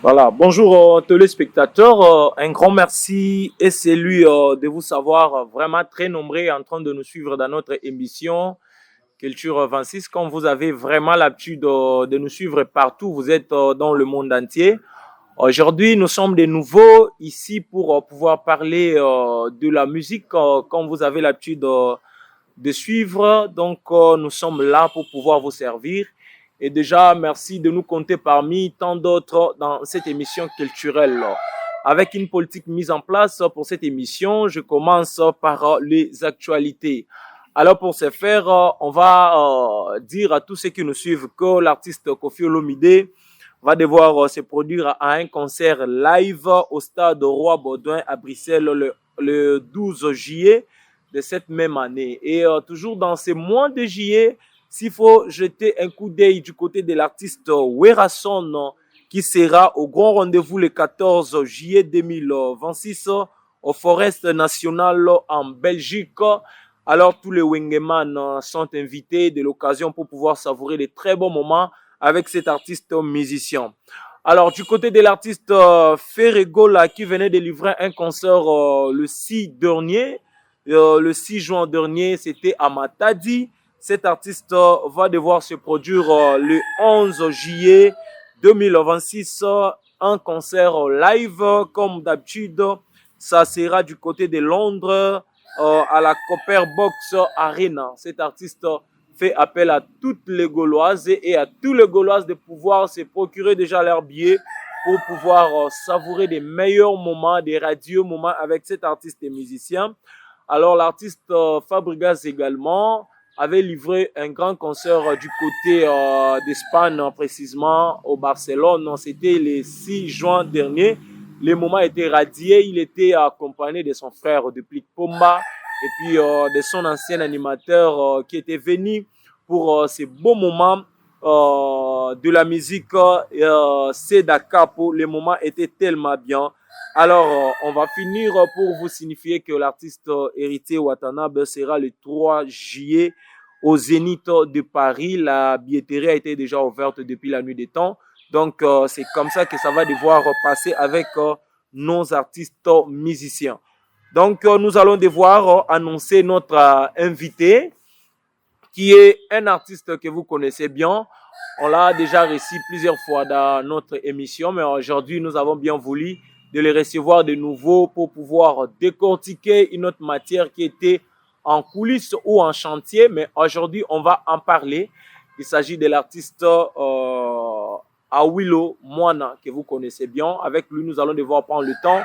Voilà, bonjour téléspectateurs, un grand merci et c'est lui de vous savoir vraiment très nombreux en train de nous suivre dans notre émission Culture 26. Comme vous avez vraiment l'habitude de nous suivre partout, vous êtes dans le monde entier. Aujourd'hui, nous sommes de nouveau ici pour pouvoir parler de la musique comme vous avez l'habitude de suivre. Donc, nous sommes là pour pouvoir vous servir. Et déjà, merci de nous compter parmi tant d'autres dans cette émission culturelle. Avec une politique mise en place pour cette émission, je commence par les actualités. Alors pour ce faire, on va dire à tous ceux qui nous suivent que l'artiste Koffi Olomide va devoir se produire à un concert live au stade Roi Baudouin à Bruxelles le 12 juillet de cette même année. Et toujours dans ces mois de juillet, s'il faut jeter un coup d'œil du côté de l'artiste Werason qui sera au grand rendez-vous le 14 juillet 2026 au Forest National en Belgique. Alors tous les Wengeman sont invités de l'occasion pour pouvoir savourer les très bons moments avec cet artiste musicien. Alors du côté de l'artiste Ferregola qui venait de livrer un concert le 6 dernier, le 6 juin dernier, c'était à Matadi. Cet artiste va devoir se produire le 11 juillet 2026 un concert live comme d'habitude. Ça sera du côté de Londres à la Copper Box Arena. Cet artiste fait appel à toutes les Gauloises et à tous les Gauloises de pouvoir se procurer déjà leur billet pour pouvoir savourer des meilleurs moments, des radieux moments avec cet artiste et musicien. Alors l'artiste Fabregas également avait livré un grand concert du côté d'Espagne, précisément au Barcelone. C'était le 6 juin dernier. Les moments étaient radiés. Il était accompagné de son frère Duplique Pomba et puis de son ancien animateur qui était venu pour ces beaux moments de la musique. C'est Capo. Les moments étaient tellement bien. Alors, on va finir pour vous signifier que l'artiste Héritier Watanabe sera le 3 juillet au Zénith de Paris. La billetterie a été déjà ouverte depuis la nuit des temps. Donc, c'est comme ça que ça va devoir passer avec nos artistes musiciens. Donc, nous allons devoir annoncer notre invité, qui est un artiste que vous connaissez bien. On l'a déjà reçu plusieurs fois dans notre émission, mais aujourd'hui, nous avons bien voulu de les recevoir de nouveau pour pouvoir décortiquer une autre matière qui était en coulisses ou en chantier, mais aujourd'hui, on va en parler. Il s'agit de l'artiste Awilo Moana, que vous connaissez bien. Avec lui, nous allons devoir prendre le temps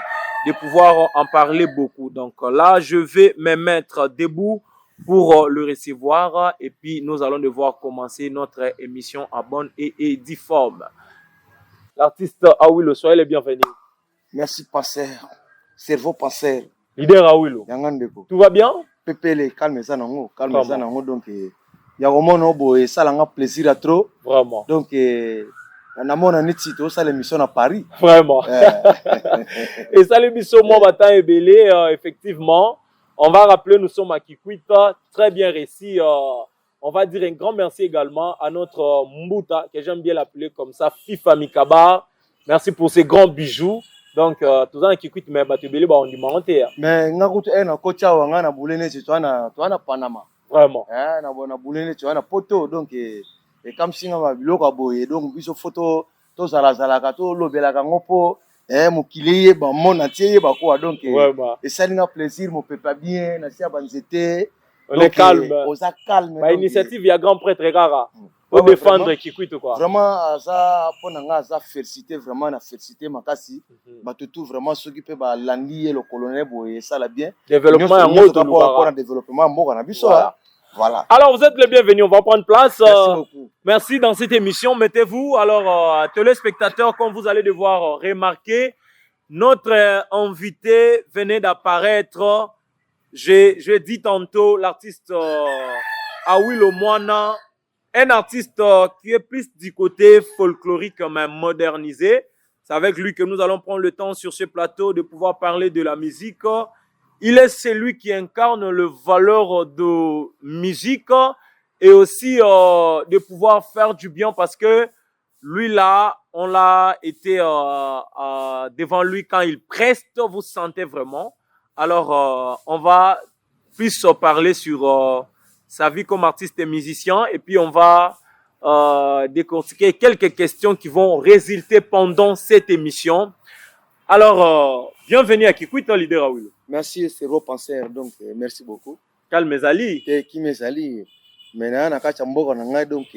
de pouvoir en parler beaucoup. Donc là, je vais me mettre debout pour le recevoir et puis nous allons devoir commencer notre émission en bonne et due forme. L'artiste Awilo, soyez les bienvenus. Merci, pasteur. Cerveau, pasteur. Leader Awilo. Tout va bien? Pépélé, calme-ça, non? Calme-ça, non? Donc, il y a un moment où ça a plaisir à trop. Vraiment. Donc, on a mon étude, ça l'émission à Paris. Vraiment. Et ça l'émission, moi, matin est belé, effectivement. On va rappeler, nous sommes à Kikwita, très bien réussi. On va dire un grand merci également à notre Mbuta, que j'aime bien l'appeler comme ça, FIFA Mikaba. Merci pour ces grands bijoux. Donc, tout ça, Kikwita, mais Batubeli, on dit monter. Mais, on a un coach à Wangana Boulene, tu as Panama. Vraiment. On a Boulene, tu as poto. Donc, et comme si on a vu le donc, biso photo, to zalazalaka, to lobelaka ngopo. Mokili ba mon entier ba quoi donc et ça nous a plaisir mon peuple bien na sia banzete on est calme on est calme ba initiative il y a grand prêtre rara pour défendre Kikwito quoi vraiment ça pour nga ça féliciter vraiment na féliciter makasi ba tout vraiment s'occuper ba landi le colonel boy ça la bien développement en mode pour développement mo na biso voilà. Alors, vous êtes les bienvenus. On va prendre place. Merci beaucoup. Merci dans cette émission. Mettez-vous. Alors, téléspectateurs, comme vous allez devoir remarquer, notre invité venait d'apparaître. J'ai dit tantôt l'artiste Awilo Moana, un artiste qui est plus du côté folklorique mais modernisé. C'est avec lui que nous allons prendre le temps sur ce plateau de pouvoir parler de la musique. Il est celui qui incarne le valeur de musique et aussi de pouvoir faire du bien parce que Lui là, on l'a été devant lui quand il preste, vous sentez vraiment. Alors, on va plus parler sur sa vie comme artiste et musicien, et puis on va décortiquer quelques questions qui vont résulter pendant cette émission. Alors, bienvenue à Kikwit, leader Awilo. Merci, c'est vos penseurs, donc merci beaucoup. Calme Zali. Qui me Zali. Maintenant, on a qu'à chambour, donc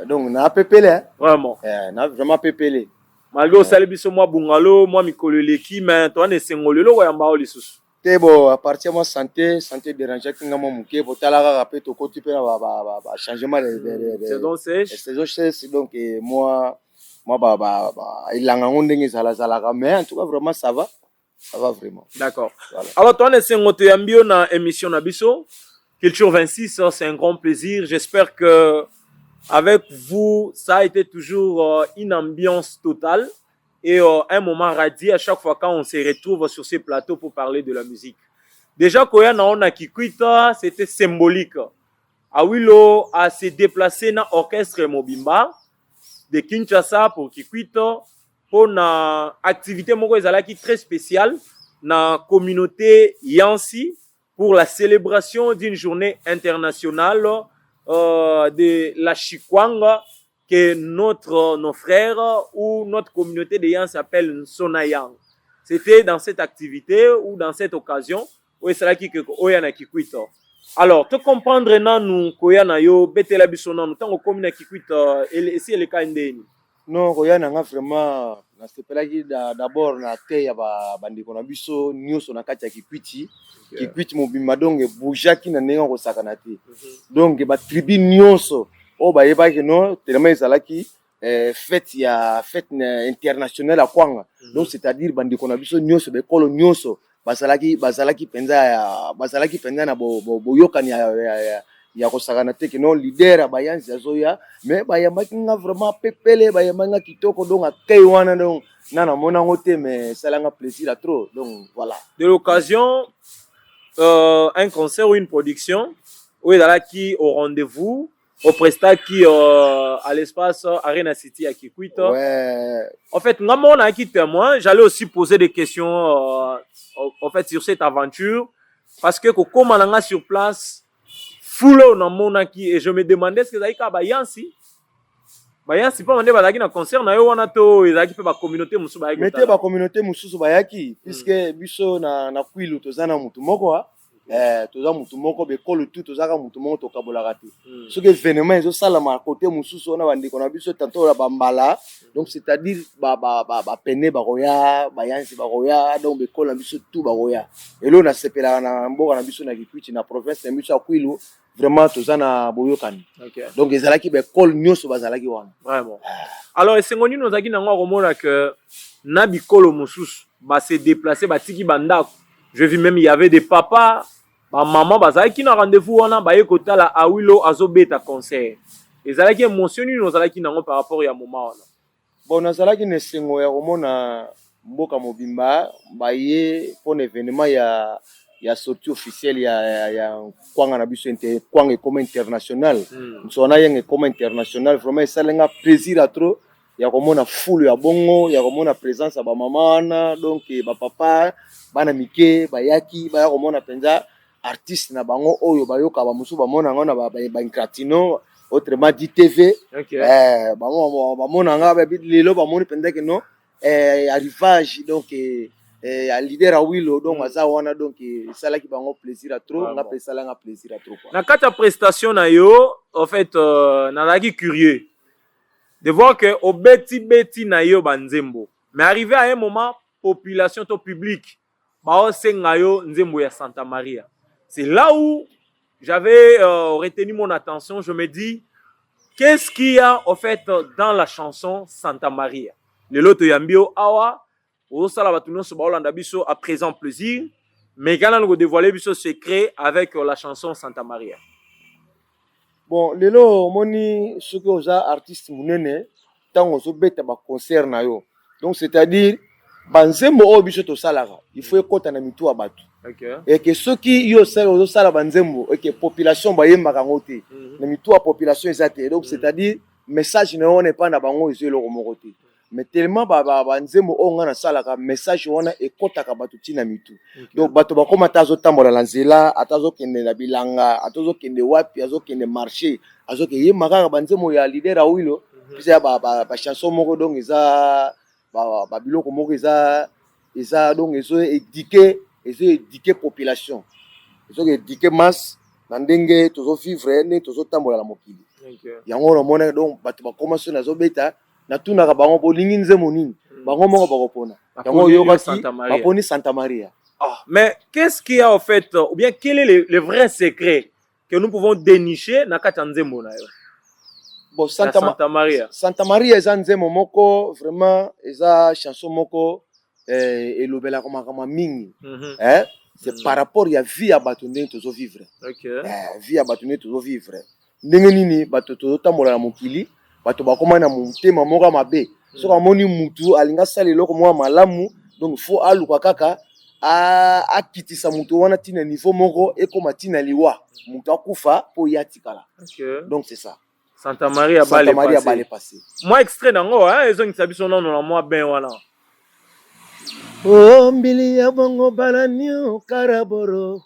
on a pépélé. Vraiment. On a vraiment pépélé. Malgré au salibiso moi bungalo, moi mikoleleki, mais toi ne sengolelo wa yamba olisusu. T'es bon, à partir de ma santé dérangeait qui n'a pas manqué, pour t'aller rappeler tout côté pour changement de saison sèche. Saison sèche, donc moi il a un ondé zala, mais en tout cas vraiment ça va vraiment. D'accord. Voilà. Alors toi ne sengote yambio na émission nabiso, Culture 26, c'est un grand plaisir. J'espère que avec vous, ça a été toujours une ambiance totale. Et un moment radis à chaque fois quand on se retrouve sur ces plateaux pour parler de la musique. Déjà, quand on a Kikwita, c'était symbolique. Awilo a se déplacé dans l'orchestre Mobimba de Kinshasa pour Kikwita pour une activité très spéciale dans la communauté Yansi pour la célébration d'une journée internationale de la Chikwanga que nos frères ou notre communauté de Yang s'appelle Sonayang. C'était dans cette activité ou dans cette occasion où c'est là qui oyana Kikwita. Alors, te comprendre nous koyana yo betela bisona nous tant commune Kikwita et si le cas ndeni. Non, koyana nga vraiment na sepelaki d'abord na te ya bandeko na biso nyonso na kati ya Kikwiti. Kikwiti mobimba donc boujaki na nenga ko sakana te. Donc ba tribu nyonso o ba yebaki no tellement ezalaki fête internationale à Kwanga. Donc c'est-à-dire bandeko na biso nyonso be kolo nyonso bazalaki penza na boyokani ya ko sakana te que non leader bayanzi azoya mais bayambaki nga vraiment pepele bayambanga kitoko donc akay wana donc nana mona ngote mais ça l'a plaisir à trop donc voilà. De l'occasion un concert ou une production où il a qui au rendez-vous au prestat qui à l'espace Arena City à Kikwita. Ouais. En fait, moi on a qui témoin, j'allais aussi poser des questions en fait sur cette aventure parce que comme on a sur place full na mona qui et je me demandais est-ce que ça ba yansi pas on est na concert na yo wana to ezaki pe ba communauté musu ba yaki mettez ba communauté musu ba yaki puisque biso na kwilu tozana mutu moko toza mutu moko be kolo tout tozaka mutu moko to kabolaka te ce que événement ezo salama côté mususu na bandiko na biso tanto la bambala donc c'est-à-dire ba pene ba roya ba yansi ba roya donc be kolo biso tout ba roya et là na sepela na mboka na biso na Kikwiti na province na biso akwilu vraiment tozana boyokani. Donc ezalaki be kolo nyonso bazalaki wana vraiment. Alors esengoni nozaki nango komona que na bikolo mususu ba se déplacer ba tiki bandako. Je vis même il y avait des papas ba maman bazalaki na rendez-vous wana ba yekota la Awilo azobeta concert. Ezalaki émotionné nozalaki nango par rapport ya moment wana. Bon nazalaki nesengo ya komona mboka mobimba ba ye pour événement ya sortie officielle ya Kwanga na biso Kwanga comme international. Nsona yenge comme international vraiment ça lenga plaisir à trop ya komona foule ya bongo ya komona présence ya ba maman donc ba papa bana mike bayaki ba komona penza artiste na bango oyo bayoka ba musu ba mona ngona ba Incratino autrement dit TV bango ba mona nga ba lelo ba moni penza que non arrivage donc à leader Awilo donc aza wana donc ça là qui bango plaisir à trop nga pesa la nga plaisir à trop na kata prestation na yo en fait na laki curieux de voir que au beti na yo banzembo mais arrivé à un moment population to public ba senga yo nzembo ya Santa Maria. C'est là où j'avais retenu mon attention. Je me dis, qu'est-ce qu'il y a en fait dans la chanson Santa Maria? Le loto yambio awa, au salabatuno sobaolanda biso à présent plaisir, mais quand on dévoilé biso secret avec la chanson Santa Maria. Bon, lelo moni ce que oza artiste munene, tant ozo beta ba concert na yo. Donc c'est-à-dire banzembo o biso to salaka, il faut ekota na mitu abatu. Okay. Et que ceux qui yo sala banzembo et que population ba yemba kangote na mitu a population ezate. Donc c'est-à-dire message on n'est pas na bango ezelo ko te mais tellement ba nzembo onga na sala ka message wana ekotaka bato tina mitu donc bato bakoma tazo tambola la nzela atazo kende na bilanga atazo kende wapi azo kende marché azo ke ye makaka banzembo ya leader awilo pisa ba chanson moko donc eza ba biloko moko eza donc ezo éduquer population ezo éduquer masse na ndenge tozo vivre ne tozo tambola la mokili yango na mona donc bato bakoma so nazo beta na tuna ka bango bolingi nzemo nini bango moko bakopona yango yokaki baponi Santa Maria. Mais qu'est-ce qu'il y a en fait ou bien quel est le vrai secret que nous pouvons dénicher na kati nzembo na yo? Bon, Santa Maria eza nzembo moko vraiment eza chanson moko elobela kama mingi c'est par rapport ya vie ya bato ndenge tozo vivre vie ya bato ndenge tozo vivre ndenge nini bato tozo tambola na mokili bato bakoma na motema moko mabe soka moni mutu alinga sala eloko moko malamu donc faut aluka kaka akitisa mutu wana tina niveau moko ekoma tina liwa mutu akufa po yatikala donc c'est ça. Santa Maria balé passé. Moi extrait nango ezongisa biso nono na moi ben wana. Oh mbili ya bongo balanio karaboro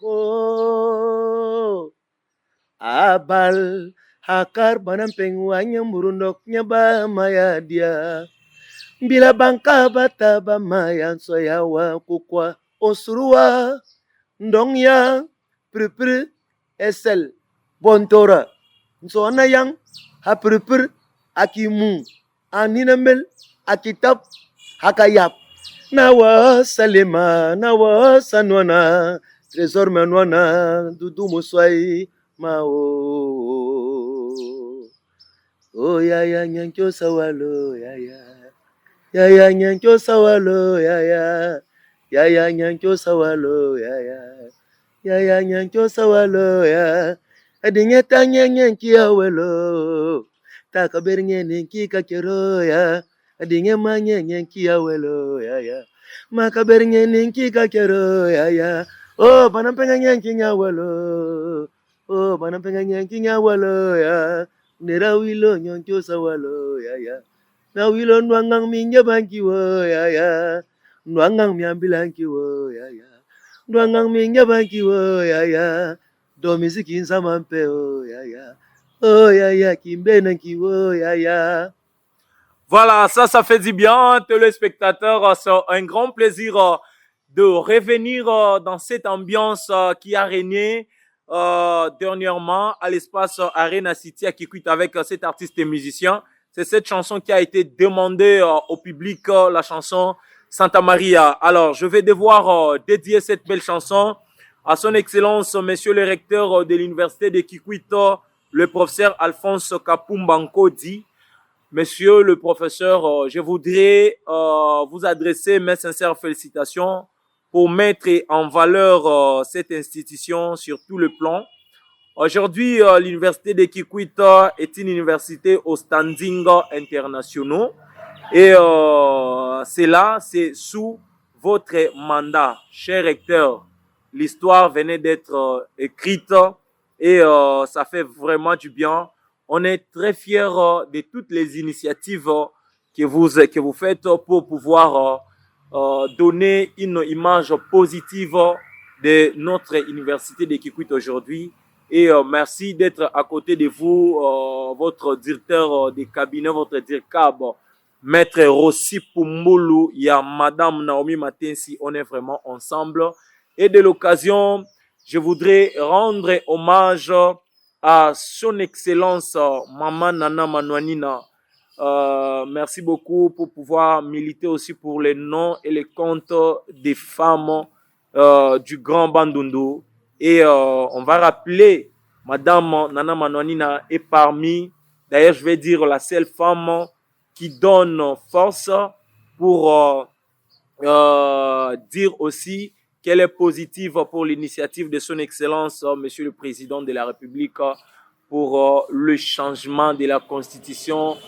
abal hakar banam pengwanya murundok nyaba maya dia bila bangka bata ba maya soyawa kukwa osurua ndong ya pripri esel bontora nsona yang hapripr akimu aninamel akitab hakayap nawa salema nawa sanwana trésor manwana dudu muswai mao oh ya nyankyo sawalo ya nyankyo sawalo ya nyankyo sawalo ya nyankyo sawalo adinye tanya nyanki awelo takabernye ninki kakero adinye manya nyanki awelo makabernye ninki kakero oh banampenga nyanki nyawelo oh banampenga nyanki nyawelo nera wilo nyanki sawalo na wilo nwangang minja banki wo nwangang miambilanki wo nwangang minja banki wo domiziki nzama mpe kimbena kiwo Voilà, ça fait du bien, téléspectateurs. C'est un grand plaisir de revenir dans cette ambiance qui a régné dernièrement à l'espace Arena City à Kikwit avec cet artiste et musicien. C'est cette chanson qui a été demandée au public, la chanson Santa Maria. Alors, je vais devoir dédier cette belle chanson à son excellence, monsieur le recteur de l'université de Kikwit, le professeur Alphonse Kapumba Nkodi. Monsieur le professeur, je voudrais vous adresser mes sincères félicitations pour mettre en valeur cette institution sur tout le plan. Aujourd'hui, l'université de Kikwit est une université au standing international et cela, c'est sous votre mandat, cher recteur. L'histoire venait d'être écrite et ça fait vraiment du bien. On est très fiers de toutes les initiatives que vous faites pour pouvoir donner une image positive de notre université de Kikwit aujourd'hui. Et merci d'être à côté de vous, votre directeur de cabinet, votre directeur, Maître Rossi Pumbulu, il y a Madame Naomi Matensi, on est vraiment ensemble. Et de l'occasion, je voudrais rendre hommage à son excellence Maman Nana Manouanina. Merci beaucoup pour pouvoir militer aussi pour les noms et les comptes des femmes du Grand Bandundu. Et on va rappeler Madame Nana Manouanina est parmi, d'ailleurs je vais dire la seule femme qui donne force pour dire aussi qu'elle est positive pour l'initiative de son excellence, Monsieur le Président de la République, pour le changement de la Constitution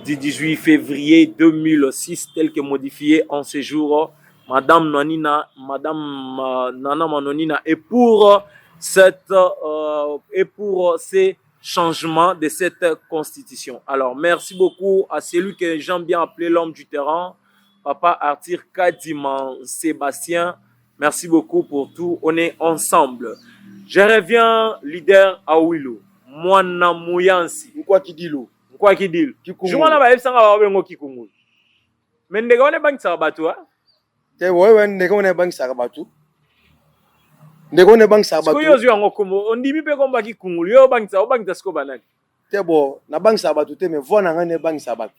du 18 février 2006, tel que modifié en ce jour. Madame Nana Manouanina, et pour ces changement de cette constitution. Alors, merci beaucoup à celui que j'aime bien appeler l'homme du terrain, Papa Arthur Kadiman Sébastien. Merci beaucoup pour tout. On est ensemble. Je reviens, leader Awilo. Mwana Mouyansi. Nkwa Kidilo. Nkwa Kidilo. Je m'en avais fait un Kikungul. Mais ne gane bank Sarabatu. Te ouais, ne gane bank Sarabatu. Ne gane bank Sarabatu. Est-ce que vous avez on dit que combat Kikungul. Yo bank sa, bank ta skobanak. Te bon, na bank Sarabatu te, mais voilà na bank Sarabatu.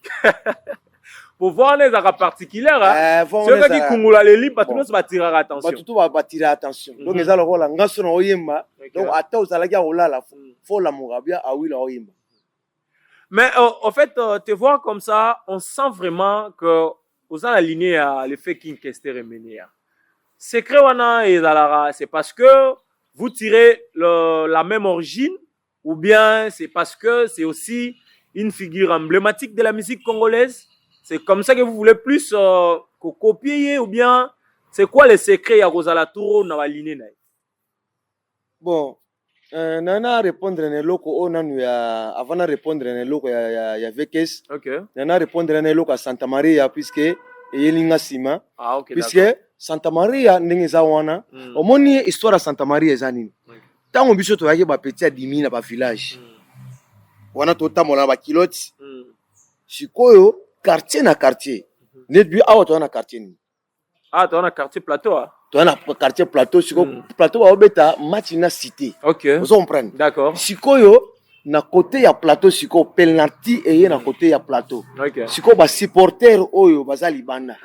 Pour voir les arabes particulières, c'est que Kikungul a les libres, tout le monde va tirer attention. Tout va tirer attention. Donc les alors là, ngaso na oyemba. Donc ata uzalaki olala, faut la murabia Awilo oyemba. Mais en fait, te voir comme ça, on sent vraiment que vous avez aligné à l'effet King Kester et Ménéa. Secret wana et Zalara, c'est parce que vous tirez la même origine ou bien c'est parce que c'est aussi une figure emblématique de la musique congolaise. C'est comme ça que vous voulez plus copier ou bien c'est quoi les secrets à Rosala Touro na aligné na? Bon. Nana répondre ne loko onanu ya avant de répondre ne loko ya VKS. OK. Nana répondre ne loko à Santa Maria puisque yelinga sima. Ah OK. Puisque Santa Maria ndenge za wana. Omoni histoire ya Santa Maria za nini? Tango biso to yaki ba petit adimi na ba village. Wana to tamola ba kiloti. Sikoyo quartier na quartier. Net bi awa to na quartier ni. Ah, tu as un quartier plateau. Tu as un quartier plateau, plateau va obeta match na cité. OK. Vous comprenez? D'accord. Sikoyo na côté ya plateau siko penalty et na côté ya plateau. OK. Siko ba supporter oyo bazali banda.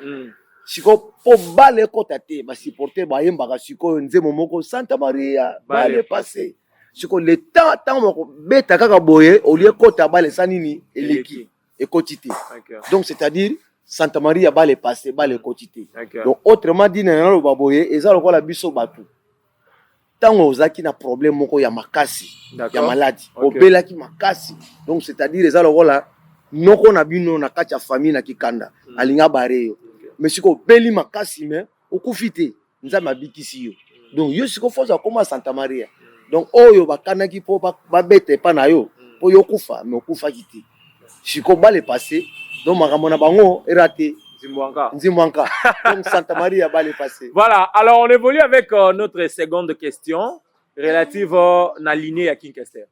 Siko po bale kotate ba supporter ba yemba ka siko nzemo moko Santa Maria bale passé. Siko le temps moko beta kaka boye au lieu kota bale sanini eleki et quotité. Donc c'est-à-dire Santa Maria ba le passé ba le quotité. Donc autrement dit na lo baboye eza lokola biso batu. Tango ozaki na problème moko ya makasi ya maladie obelaki makasi. Donc c'est-à-dire eza lokola noko na bino na kati ya famille na kikanda alinga bareyo. Mais siko beli makasi mais okufite nza mabikisi yo. Donc yo siko foza koma Santa Maria. Donc oyo bakanaki po ba bete pa na yo po yo kufa mais okufa kiti. Siko ba le passé. Donc makamona bango eraté Nzimwanka. Donc Santa Maria ba le passé. Voilà, alors on évolue avec notre seconde question relative à lignée à King Kester.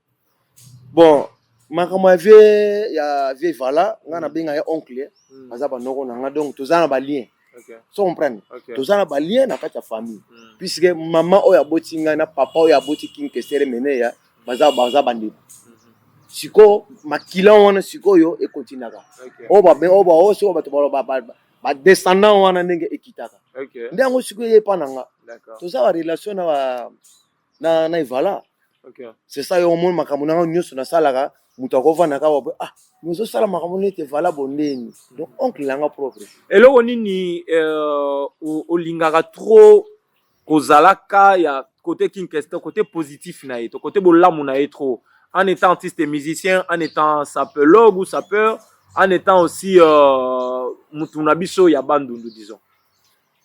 Bon, makamwa ya voilà, ngana benga ya oncle, bazaba noko nanga donc tozana ba lien. OK. So comprendre. Tozana ba lien na kati ya famille. Puisque maman oya botinga na papa oya boti King Kester mené ya bazaba ndeko. Siko makila wana siko yo e continuaka. Oba so bato ba descendant wana ndenge ekitaka. Ndango siko ye pananga. D'accord. Tout ça la relation na Ivala. OK. C'est ça yo mon makamuna nyonso na salaka mutako vana ka ba nous sala makamuna te vala bondeni. Donc oncle langa propre. Et lo nini o lingaka trop kozalaka ya côté King Kester côté positif na eto côté bolamu na etro. En étant artiste et musicien, en étant sapologue ou sapeur, en étant aussi Mutunabiso Yabandundu, disons.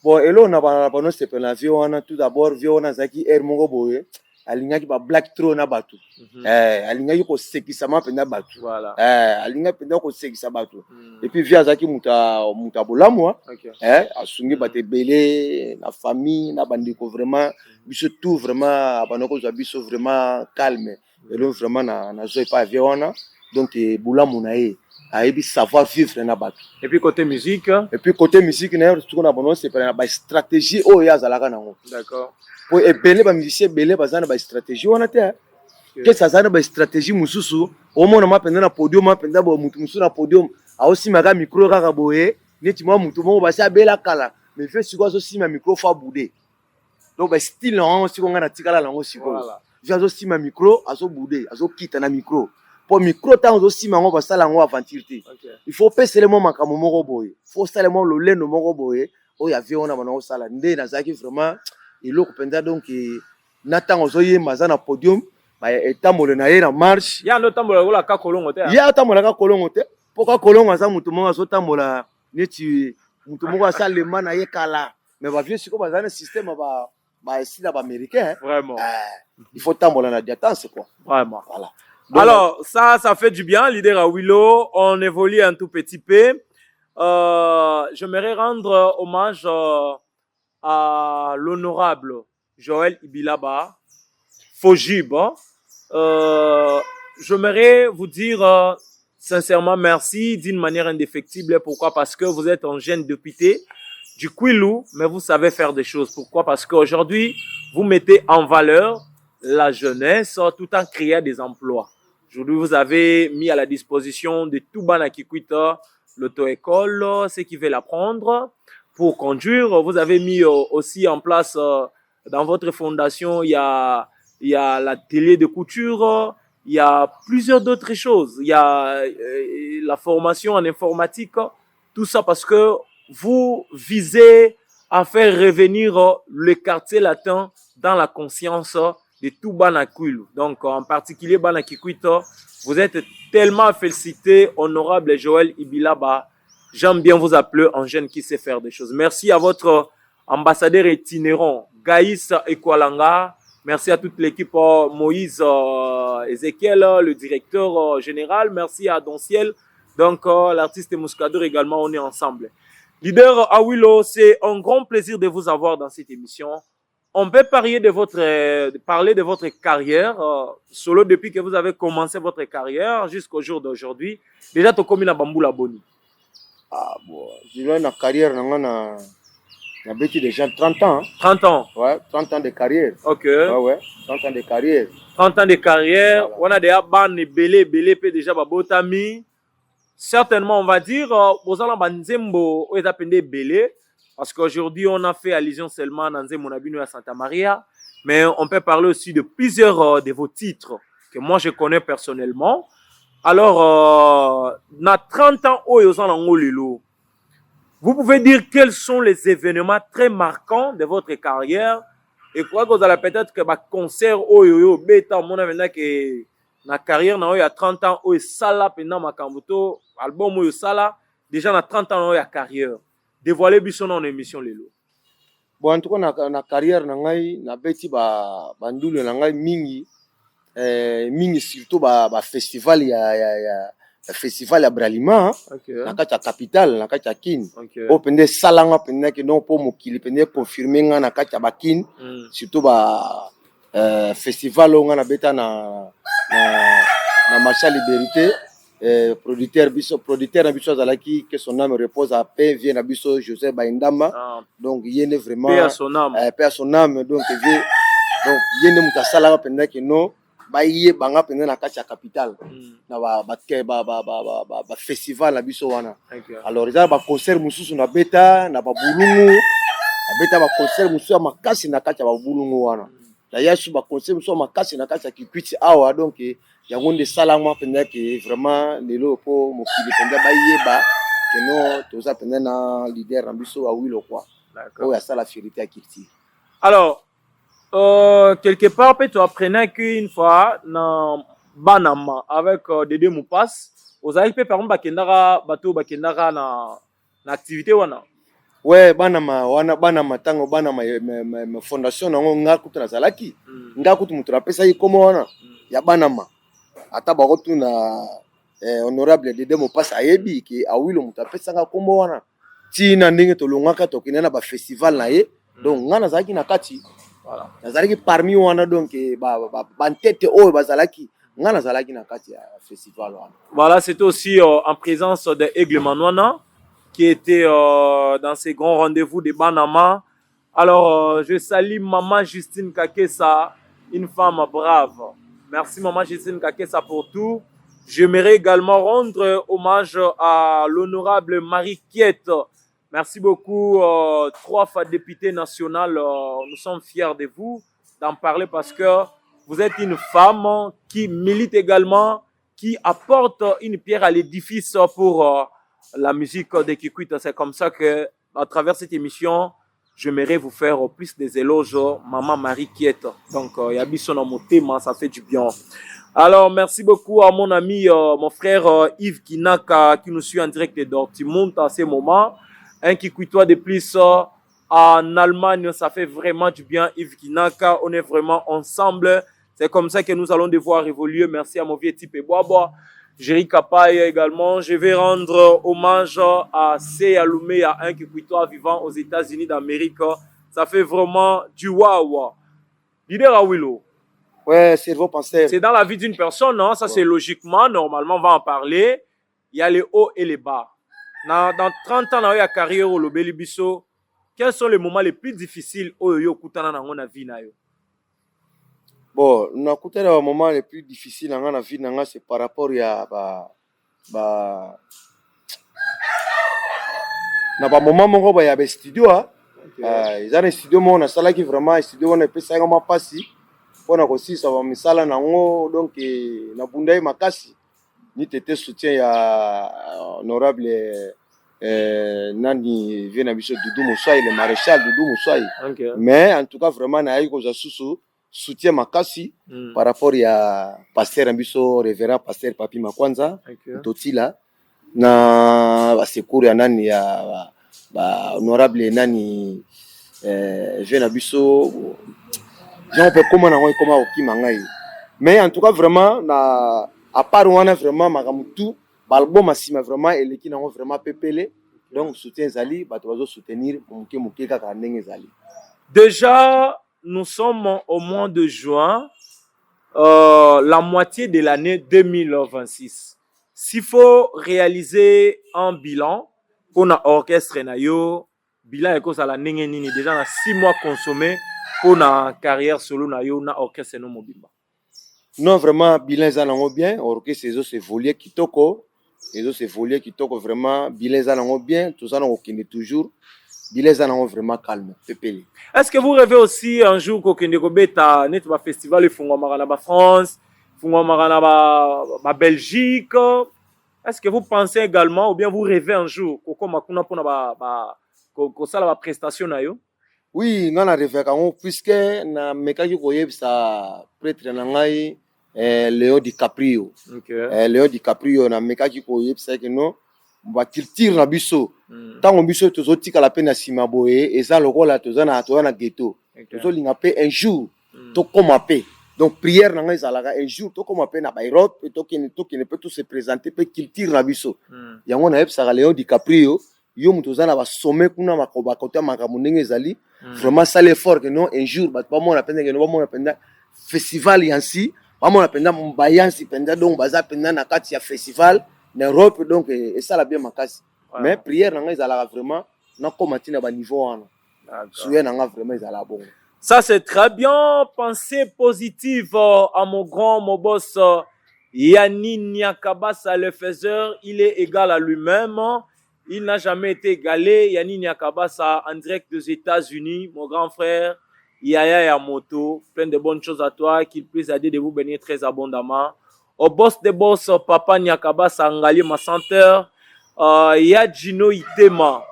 Bon, et là, on a pas nos sepena viona tout d'abord viona zaki moko boye alinga ki ba black throne na batu. Alinga ko sekisa ma penda batu. Voilà. Alinga penda ko sekisa batu. Et puis via zaki muta bolamwa. Asungi bate belé na famille na bandiko vraiment biso tout vraiment abanoko za biso vraiment calme. Et là vraiment na joie pas viona donc boula munae aibi savoir vivre na batu. Et puis côté musique na tout on a bon c'est pas ba stratégie o ya zalaka nango. D'accord. Pour belé ba musicien belé bazana ba stratégie on a te que ça zana ba stratégie mususu au moins na penda na podium ma penda ba mutu musu na podium a aussi maga micro kaka boye neti mo mutu mo ba sa bela kala mais fait siko so si ma micro fa boudé. Donc ba style non si on na tikala nango siko. Voilà. Azo sima micro azo boudé azo quitter na micro pour micro tant azo sima ngo basala ngo aventure. Il faut passer le moment comme moko boye faut seulement le leno moko boye o ya vie on a bana sala ndé na zaki vraiment iloko penda donc na tango zo yemba za na podium ba etamolo na ye na marche ya no tambola la ka kolongo te ya tambola ka kolongo te poka kolongo za mutu monga zo tambola neti mutu monga sala le mana ye kala mais ba vie siko bazana système ba ici là ba américain vraiment il faut tambola na diatance quoi vraiment voilà Alors, ça fait du bien, leader Awilo. On évolue un tout petit peu. J'aimerais rendre hommage à l'honorable Joël Ibilaba Fojib. J'aimerais vous dire sincèrement merci d'une manière indéfectible. Pourquoi? Parce que vous êtes un jeune député du Kwilu, mais vous savez faire des choses. Pourquoi? Parce qu'aujourd'hui, vous mettez en valeur la jeunesse tout en créant des emplois. Aujourd'hui, vous avez mis à la disposition de tout Bana Kikwita l'auto-école, ceux qui veulent apprendre pour conduire. Vous avez mis aussi en place dans votre fondation, il y a l'atelier de couture, il y a plusieurs d'autres choses. Il y a la formation en informatique, tout ça parce que vous visez à faire revenir le quartier latin dans la conscience de tout Bana Kwilu. Donc, en particulier Bana Kikwita, vous êtes tellement félicité, honorable Joël Ibilaba. J'aime bien vous appeler un jeune qui sait faire des choses. Merci à votre ambassadeur itinérant, Gaïs Ekwalanga. Merci à toute l'équipe, Moïse Ezekiel, le directeur général. Merci à Donciel. Donc, l'artiste Mouskador également, on est ensemble. Leader Awilo, c'est un grand plaisir de vous avoir dans cette émission. On peut parler de votre carrière solo depuis que vous avez commencé votre carrière jusqu'au jour d'aujourd'hui. Déjà, tu as commis la Bamboula Boni. Ah bon, j'ai eu une carrière, j'ai vécu déjà 30 ans. Hein. 30 ans? Ouais, 30 ans de carrière. Ok. Ouais, 30 ans de carrière. 30 ans de carrière. Voilà. On a déjà banné belé, déjà babotami. Certainement, on va dire, aux allants banzembo, on est appelé belé. Parce qu'aujourd'hui, on a fait allusion seulement à Nzembo Nabino à Santa Maria. Mais on peut parler aussi de plusieurs de vos titres que moi je connais personnellement. Alors, na 30 ans, vous pouvez dire quels sont les événements très marquants de votre carrière et quoi que vous allez peut-être que ma concert beta mon avena que na carrière na il y a 30 ans sala pendant ma kambuto album sala déjà na 30 ans il y a carrière dévoiler biso en émission lelo. Bon en tout cas na carrière na ngai na beti ba bandulu na ngai mingi mingi surtout ba festival ya festival ya Bralima okay. Na kati ya capitale na kati ya Kin okay. O pende salanga pende ke non po mokili pende confirmer nga na kati ya Bakin surtout ba festival nga na beta na marché Liberté producteur na biso azalaki que son âme repose à paix vient na biso José Baindamba donc yene vraiment paix à son âme donc yene mutasala pende ke non baye banga pende na kati ya capitale na ba festival na biso wana alors ça ba concert mususu na beta na ba bulungu na beta ba concert mususu makasi na kati ya ba bulungu wana d'ailleurs sur ba concert mususu makasi na kati ya Kikwiti awa donc yango nde salama pende ke vraiment lelo po mokili pende baye ba que non toza pende na leader na biso Awilo quoi d'accord ya sala fierté à Kikwiti. Alors quelque part, tu apprenais qu'une fois, dans Banama, avec Dédé Moupas, vous avez fait par exemple bateau bakendara na activité wana. Ouais, Banama tango Banama fondation nango ngakutu na zalaki. Ngakutu mutu rapesa yi komo wana ya Banama. Ata bakotu na honorable Dédé Moupas ayebi ki Awilo mutu apesa nga komo wana. Tina ndenge tolongaka tokina na ba festival na ye. Donc ngana zalaki na kati. Voilà. Nazalaki parmi wana donc ba tête o bazalaki ngana zalaki na kati ya festival wana. Voilà, c'était aussi en présence de Aigle Manouana qui était dans ces grands rendez-vous de Banama. Alors je salue maman Justine Kakessa, une femme brave. Merci maman Justine Kakessa pour tout. J'aimerais également rendre hommage à l'honorable Marie Kiette. Merci beaucoup, 3 fois députée nationale. Nous sommes fiers de vous d'en parler parce que vous êtes une femme qui milite également, qui apporte une pierre à l'édifice pour la musique de Kikwita. C'est comme ça que, à travers cette émission, j'aimerais vous faire plus des éloges, maman Marie Kiette. Donc, il y a Bisson dans mon thème, ça fait du bien. Alors, merci beaucoup à mon ami, mon frère Yves Kinaka, qui nous suit en direct de Dortmund à ce moment. Un Kikwitois de plus en Allemagne, ça fait vraiment du bien. Yves Kinaka, on est vraiment ensemble. C'est comme ça que nous allons devoir évoluer. Merci à mon vieux type Boabo. Jerry Kapaye également. Je vais rendre hommage à Seya Lumea, un Kikwitois vivant aux États-Unis d'Amérique. Ça fait vraiment du waouh. Leader Awilo. Ouais, cerveau penseur. C'est dans la vie d'une personne, hein? Ça c'est logiquement, normalement on va en parler. Il y a les hauts et les bas. Dans 30 ans, dans la carrière au Lobeli Bisso, quels sont les moments les plus difficiles au yo kutana na ngona vie na yo? Bon, na kutana les moments les plus difficiles dans la vie na c'est par rapport à na ba moment moko ba ya be studio ah. Ils ont un studio mo na sala qui vraiment studio on peut ça comme passi. Pona ko si ça va misala na ngo donc na bundai makasi. Ni tete soutien ya honorable nani vient biso Doudou Moussouaï, le maréchal Doudou Moussouaï. Okay. Mais en tout cas vraiment na yiko za susu soutien makasi par rapport ya pasteur biso révérend pasteur Papi Makwanza Totila na ba secours ya nani ya ba honorable nani vient biso on peut comment au Kimangai. Mais en tout cas vraiment na à part on a vraiment magamutu balbo masima vraiment et qui n'ont vraiment pépélé donc soutien zali ba to soutenir muke kaka ndenge zali. Déjà nous sommes au mois de juin, la moitié de l'année 2026. S'il faut réaliser un bilan pour un orchestre nayo, bilan est à la ndenge nini déjà na 6 mois consommés pour na carrière solo nayo na orchestre no mobimba. Non, vraiment, bilan zalango bien. Orchestre c'est volier kitoko. C'est volier kitoko vraiment. Bilan zalango bien. Tout ça, on kende toujours. Bilan zalango vraiment calme. Pépélé. Est-ce que vous rêvez aussi un jour qu'au kende kobeta net ba festival fungwa marana ba France, fungwa marana ba Belgique? Est-ce que vous pensez également ou bien vous rêvez un jour koko makuna pona ko sala ba prestation na yo? Oui, ngana rêve kango puisque na mekaki koyebisa prêtre na ngai Léo DiCaprio. Okay. Léo DiCaprio na mekaki koyebisa que non ba culture na biso. Tango biso tozotika la peine na sima boye eza lokola tozana ghetto. Tozo linga pe un jour to koma pe. Donc prière na ngai zalaka un jour to koma pe na ba Europe et to ne peut tout se présenter pe culture na biso. Yango na yebisa Léo DiCaprio yo mutozana ba sommet kuna makoba kota makamu ndenge zali vraiment ça l'effort que non un jour ba mona penda que non ba mona penda festival yansi ba mona penda mbayansi penda donc baza penda na kati ya festival na Europe donc et ça la bien makasi mais prière nanga ezala vraiment na komati na ba niveau wana souya nanga vraiment ezala bon. Ça c'est très bien, pensée positive à mon grand mon boss Yanni Nyakabasa le faiseur, il est égal à lui-même. Il n'a jamais été égalé. Yanni Nyakabasa en direct des États-Unis, mon grand frère Yaya Yamoto. Plein de bonnes choses à toi, qu'il puisse aider de vous bénir très abondamment. Au boss des boss, Papa Nyakabasa Ngali Massanteur, Yajino Itema,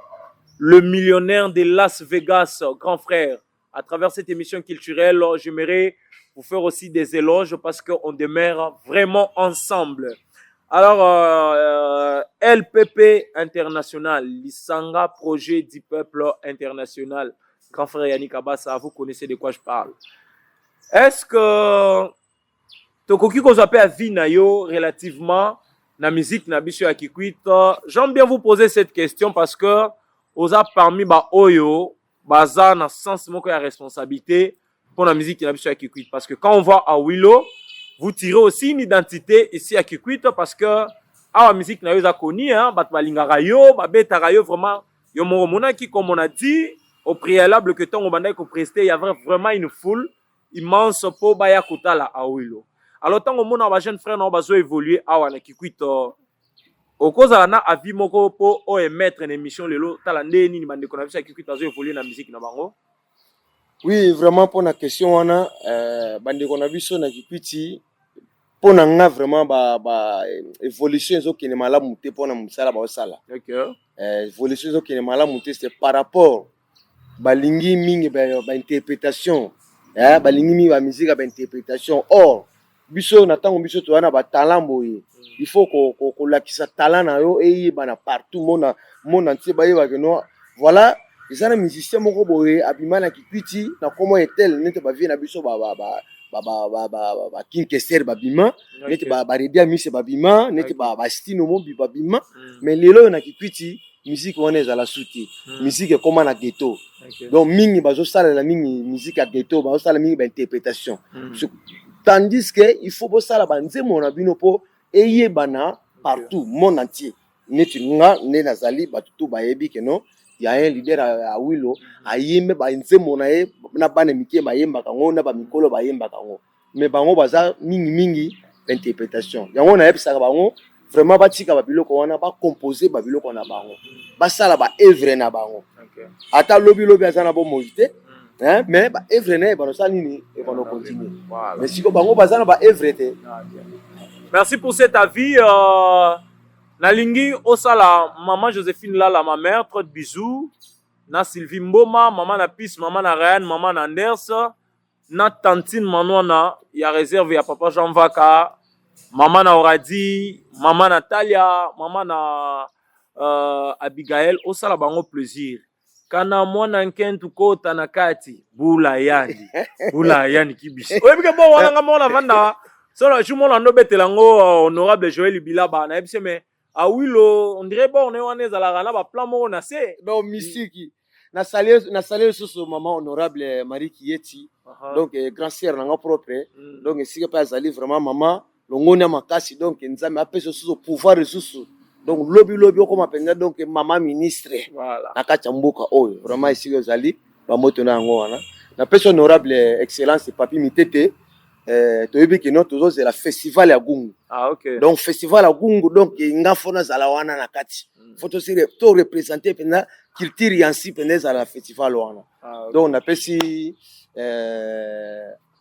le millionnaire de Las Vegas, grand frère. À travers cette émission culturelle, j'aimerais vous faire aussi des éloges parce qu'on demeure vraiment ensemble. Alors, LPP International, l'Isanga Projet du Peuple International, grand frère Yannick Abassa, vous connaissez de quoi je parle. Est-ce que Tokoki ko zape a vie na yo relativement na musique na biso ya Kikwit? J'aime bien vous poser cette question parce que oza parmi ba oyo baza na sens moko ya responsabilité pour la musique na biso ya Kikwit parce que quand on va à Willow, vous tirez aussi une identité ici à Kikwit parce que la musique na yo za koni hein bat balingaka yo ba betaka yo vraiment yo mona qui comme on a dit au préalable que tant on bandai ko prester il y avait vraiment une foule immense pour baya kotala à Willow. Alors tant on mona ba jeune frère na bazo évoluer awa na Kikwit au cause na avis moko po o émettre une émission lelo tala ndeni ni bande ko na biso ya Kikwit bazo évoluer na musique na bango. Oui, vraiment pour la question wana bande ko na biso na Kikwiti pour nga vraiment évolution zo qui ne malamu te pour na musala ba sala. OK. Évolution zo qui ne malamu te c'est par rapport balingi mingi ba interprétation balingi mingi ba musique ba interprétation or biso na tango biso to wana ba talent boye il faut ko lakisa talent na yo et bana partout monde entier ba yeba que non voilà les musiciens moko boye abima na Kikwiti na comment est-elle nete ba vie na biso ba ba King Kester babima neti ba Redia Miss babima neti ba Stino Mobi babima mais lelo na kikwiti musique wana ezala suti musique ekoma na ghetto donc mingi bazosala la mingi musique ya ghetto bazosala mingi ba interprétation tandis que il faut bosala banzemo na bino po eyebana partout monde entier neti nga ne nazali batutu bayebi ke non il y a un leader à Wilo ayembe ba nzemo na ye na bana mikie bayemba kango na ba mikolo bayemba kango mais bango baza mingi interprétation yango na yebisa bango vraiment batika ba biloko wana ba composer ba biloko na bango basala ba œuvre na bango ata lobi azana bo mojité hein mais ba œuvre na ba no sala nini et ba no continuer mais siko bango bazana ba œuvre te. Merci pour cet avis. Nalingi osala maman Joséphine Lala, ma mère, trop de bisous. Na Sylvie Mboma, maman na Pis, maman na Ryan, maman na Anders. Na tantine Manona, il y a réserve, il y a papa Jean Vaka, maman na Oradi, maman Natalia, maman na Abigail. Osala bango plaisir. Kana mwana nkentu kota na kati, bula yani kibishi. Oye bike bo wana nga mwana vanda. Solo je mona no betelango honorable Joël Bilaba na ebise me a Wilo on dirait bon on est à la rana ba plan mo na se donc mystique na salé sous maman honorable Marie Kieti donc grand sœur nanga propre donc si pas azali vraiment maman longona makasi donc nzambe apesa sous pouvoir sous donc lobby comme penza donc maman ministre voilà na kacha mboka oyo vraiment ici azali ba moto na ngo wana na pesa honorable excellence papi mitete toyebi que non toujours c'est la festival ya Gungu. Ah ok. Donc festival ya Gungu donc nga fona zala wana na kati. Faut to représenter pendant culture yansi pendant la festival wana. Donc on appelle si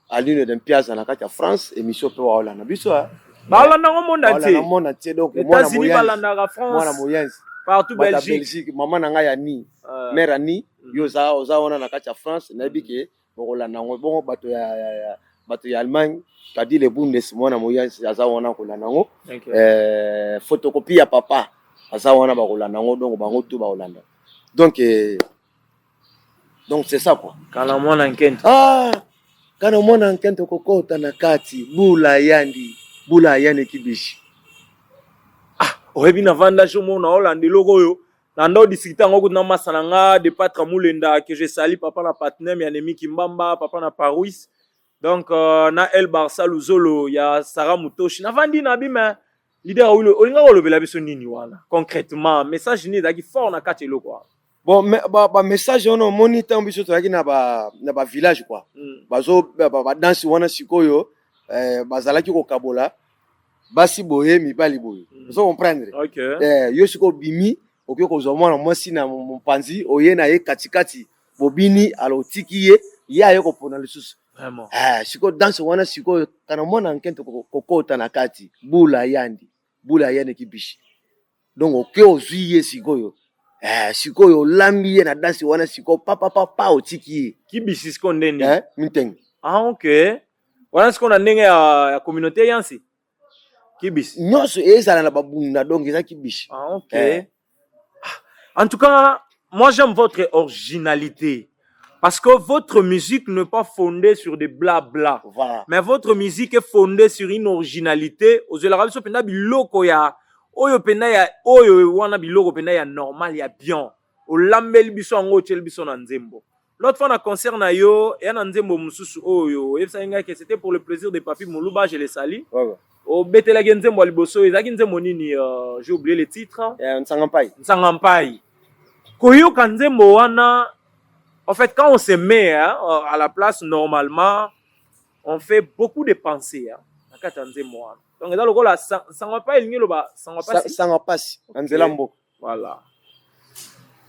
à l'une d'un piazza na kati ya France émission pe wala na biso ha. Balanda ngo monde entier. Balanda monde entier donc États-Unis balanda ga France. Mwana moyenzi. Partout Belgique. Maman na nga ya ni. Mère ani yo za wana na kati ya France na biki bokolanda ngo bongo bato ya bato ya Allemagne kadi le bundes mwana moya aza wana kolanda ngo photocopie ya papa aza wana ba kolanda ngo donc bango tout ba kolanda donc c'est ça quoi kana mwana nkento kana mwana nkento kokota na kati bula yandi kibishi oyebi na vanda jo mona Hollande logo yo na ndo discuter ngo kuna masana nga de Patra Mulenda que je salue papa na partenaire ya Nemi Kimbamba papa na Paris. Donc, na El Barça Luzolo, il y a Sarah Mutoshi. Na vandi na bima leader Wilo. Olinga wolo bela biso nini wana. Concrètement, message ni daki fort na kati lo quoi. Bon, ba message ono monitor biso to na ba village quoi. Bazo ba danse wana sikoyo bazalaki ko kabola. Basi boye mibali boye. Vous comprendre? OK. Yo siko bimi, okyo ko zo mwana mwasi na mpanzi oye na ye katikati. Bobini alotikiye ya yo ko pona lisusu. Vraiment. Siko danse wana siko kana mwana nkento kokota na kati bula yandi kibishi donc oke ozuye sikoyo sikoyo lambiye na danse wana siko papa otiki kibishi siko ndeni minteng OK wana siko na ndenge ya communauté yansi kibishi nyonso ezala na babunda donc eza kibishi OK en tout cas moi j'aime votre originalité. Parce que votre musique n'est pas fondée sur des blabla. Voilà. Mais votre musique est fondée sur une originalité. Aux Arabes, so penda biloko ya oyo penda ya oyo wana biloko penda ya normal ya bien. O lambeli biso ango chel biso na nzembo. L'autre fois na concert na yo ya na nzembo mususu oyo. Yebisa nga que c'était pour le plaisir de Papi Moluba, je les salue. Ouais. O betela nzembo liboso ezaki nzembo nini j'ai oublié le titre. Nsangampai. Koyo kanzembo wana. En fait, quand on se met à la place, normalement, on fait beaucoup de pensées. Donc, dans le cas là, ça ne va pas éliminer le bas. Ça ne va pas si. Voilà.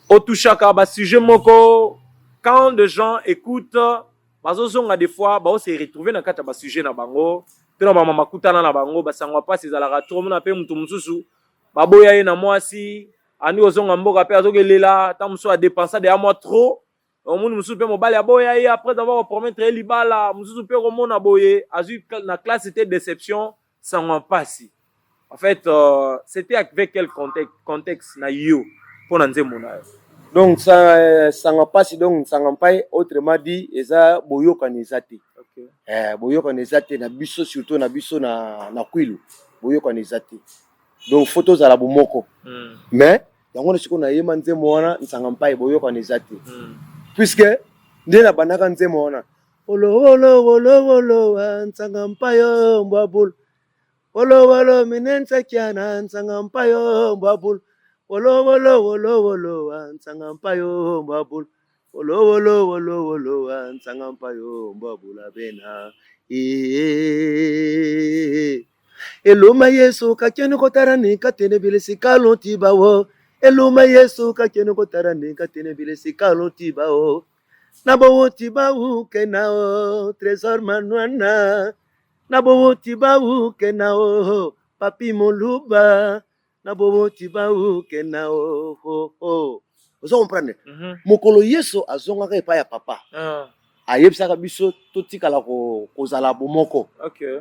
Au touchaka, sujet moko, quand des gens écoutent, des fois, on se retrouve dans le sujet na bango. Tena mama makutana na bango, ça ne va pas si ça la trop mon appel mutu mususu. Baboya ye na moi si, ani ozonga mboka pe azogelela, tant muso a dépensé de moi trop. Au monde mususu pe mobali aboya ye après avoir promettre libala mususu pe romona boye azu na classe c'était déception ça ne pas si en fait c'était avec quel contexte na yo pour nzembo na yo donc ça ne pas si donc ça n'a pas autrement dit eza boyo kanizati boyoka nezate na biso surtout na biso na kwilu boyoka nezate donc photos à la bomoko mais yango siko na yema nzembo wana nsanga mpai boyoka nezate puisque ndena banaka nzembo wana olo nsanga mpai mbabul olo minensa kiana nsanga mpai mbabul olo nsanga mpai mbabul olo nsanga mpai mbabula bena eluma yesu kakene kotarani katene bilesi kalo tibawo eluma yesu kakene kotarani katene bilesi kalo tibawo nabo tibawu kenao trésor manwana nabo tibawu kenao papi moluba nabo tibawu kenao ho vous comprenez mokolo yesu azongaka epa ya papa ayebisaka biso totikala kozala bomoko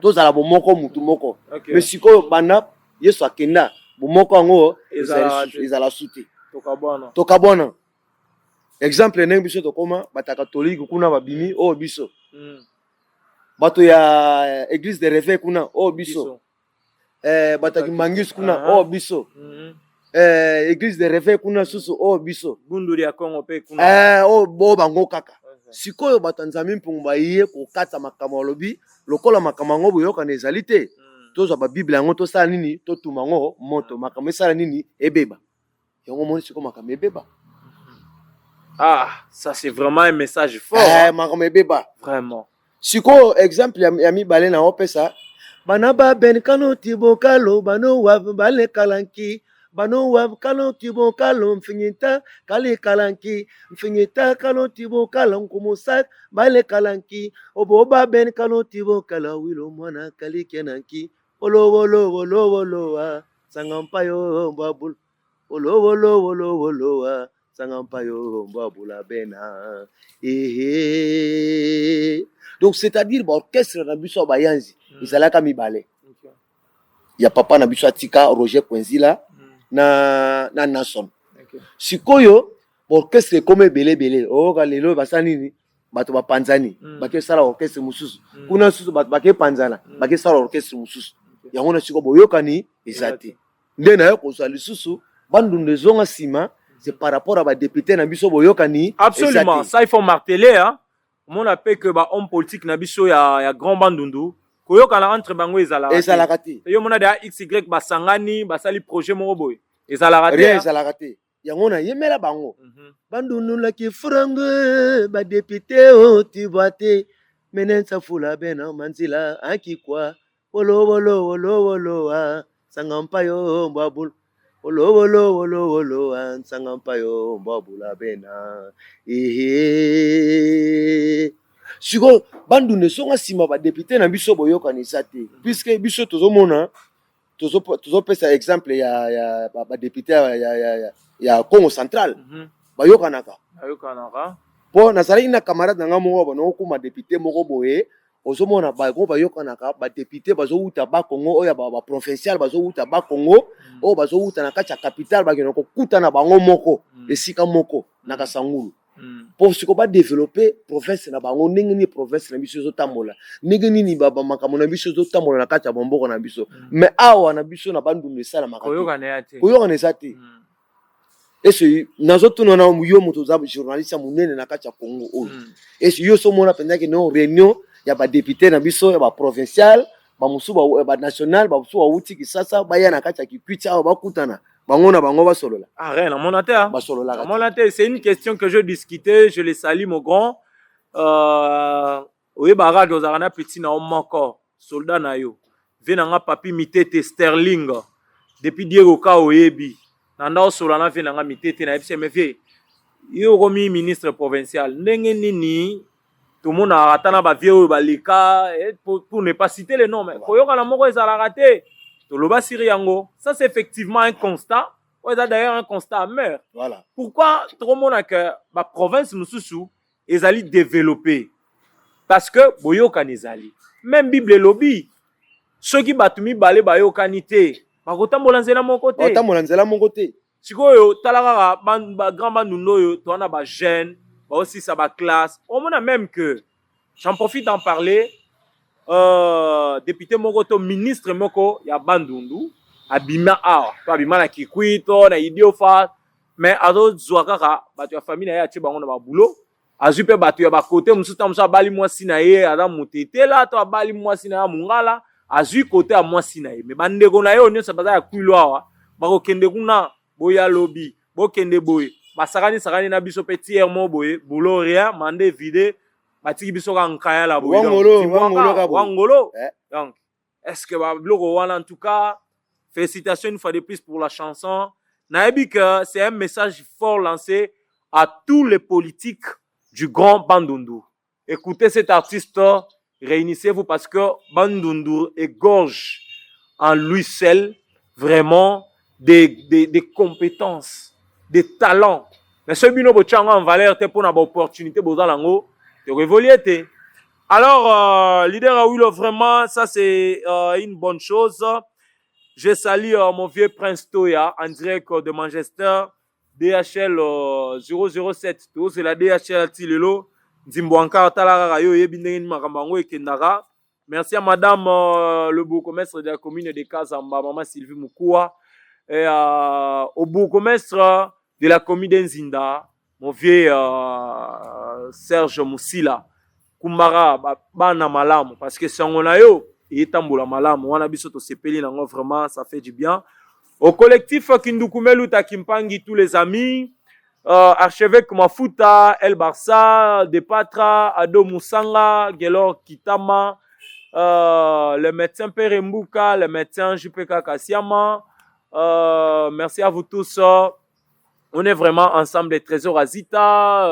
tozala bomoko mutu moko mais sikoyo banda yesu akenda bomoko yango ezala sute tokabwana exemple ndenge biso tokoma bata katolike kuna babimi oyo biso bato ya église de réveil kuna oyo biso bato ya kimangisi kuna oyo biso église de réveil kuna susu oyo biso bunduri ya Kongo pe kuna oyo bango kaka sikoyo bato nzambe mpungu baye kokata makambo lobi lokola makambo yango boyokana ezali te tozwa babible yango tosala nini totuma yango moto makambo esala nini ebeba yango moni sikoyo makambo ebeba. Ça c'est vraiment un message fort. Makambo ebeba vraiment sikoyo exemple ya mibale na opesa bana ba ben kano tibokalo bano wa bale kalanki bano wa kalo tibo kalo mfinyita kali kalanki mfinyita kalo tibo kalo nkumusa bale kalanki oboba ben kalo tibo kala wilo mwana kali kenanki olo sangampayo mbabul olo sangampayo mbabula bena donc c'est-à-dire orchestre na biso bayanzi izalaka mibale ya papa na biso atika Roger Kwenzila na Nason sikoyo orchestre comme belé oka lelo basa nini bato bapanzani bake sala orchestre mususu kuna susu bato bake panzana bake sala orchestre mususu yango na siko boyokani ezati nde na yo kozali susu bandunde zonga sima c'est par rapport à ba député na biso boyokani absolument ça il faut marteler hein mon appelle que ba homme politique na biso ya grand bandundu koyokana entre bango ezalaka te yo mona da XY basangani basali projet moko boye ezalaka te ezalaka te yango na yemela bango bandundu la ki frangue ba député o tibate menensa fula bena manzila akikwa olo sangampayo mbabul olo sangampayo mbabula bena siko bandu ne songa sima ba député na biso boyoka ni sate puisque biso tozomona tozopesa exemple ya ba député ya Congo central bayoka naka po nazali na camarade na ngamo bana okuma député moko boye ozomona bayoka naka ba député bazouta ba Congo oya ba provincial bazouta ba Congo o bazouta na kati ya capitale bakena kokuta na bango moko esika moko na kasangulu pour ce qu'on va développer province na bango ndenge ni province na biso zo tambola ndenge nini baba makambo na biso zo tambola na kati ya bomboko na biso mais awa na biso na bandu nesala makambo koyoka na ete esi nazotuna na yo moto za journaliste munene na kati ya Congo oyo esi yo so mona pendaki no réunion ya ba député na biso ya ba provincial ba musuba ba national ba musuba wuti kisasa baya na kati ya kikwita awa bakutana bango na bango basolola rien c'est une question que je discutais je les salue mon grand oui barade ozarana petit na moko soldat na yo venanga papi mitete sterling depuis Diego ka oyebi nanda osolana venanga mitete na FCM vie yo komi ministre provincial ndenge nini tout le monde a atana ba vieux balika pour ne pas citer les noms mais koyoka na moko ezalaka te toloba siriango ça c'est effectivement un constat ouais d'ailleurs un constat amer voilà pourquoi trop monde que ba province mususu ezali développer parce que boyoka nezali même bible lobby ceux qui batumi balé bayoka nité bakotambola nzela moko te bakotambola nzela moko te sikoyo talaka ba grand bandundo yo to na ba jeune ba aussi ça ba classe on mona même que j'en profite d'en parler. Député Mokoto, ministre Moko, ya Bandundu, abima awa, to abima na Kikwito, na Idiofa, mais ado zwakaka, batu ya famille na ya chibango na babulo, azupe batu ya bakote, musuta musa bali mwasi na ye, adam mutete la, to abali mwasi na ya mungala, azui kote a mwasi na ye, me bandeko na ye, onyo sa baza ya kuilo awa, bako kende kuna, boya lobby, bo kende boye, basakani na biso petit hermo boye, boulot rien, mande vide, batiki biso ka nkaya la boye. Wangolo. Donc, est-ce que Bloko Wana, en tout cas, félicitations une fois de plus pour la chanson. Naebi que c'est un message fort lancé à tous les politiques du grand Bandundu. Écoutez cet artiste, réunissez-vous parce que Bandundu égorge en lui seul vraiment des compétences, des talents. Mais ce bino bochanga en valeur te pour une opportunité bozalango de révoluer. Alors, leader Awilo, vraiment, ça c'est une bonne chose. Je salue mon vieux Prince Toya en direct de Manchester, DHL 007. C'est la DHL Tilelo. Merci à madame le bourgmestre de la commune de Kazamba, maman Sylvie Moukoua, et au bourgmestre de la commune d'Nzinda, mon vieux Serge Moussila. Kumbara bana malamu parce que si on a yo et tambola malamu on a biso to sepeli nango vraiment ça fait du bien au collectif Kindukumelu Takimpangi tous les amis archevêque Mafuta El Barça De Patra Ado Musanga Gelor Kitama le médecin Pere Mbuka le médecin Jupeka Kasiama merci à vous tous on est vraiment ensemble des trésors Azita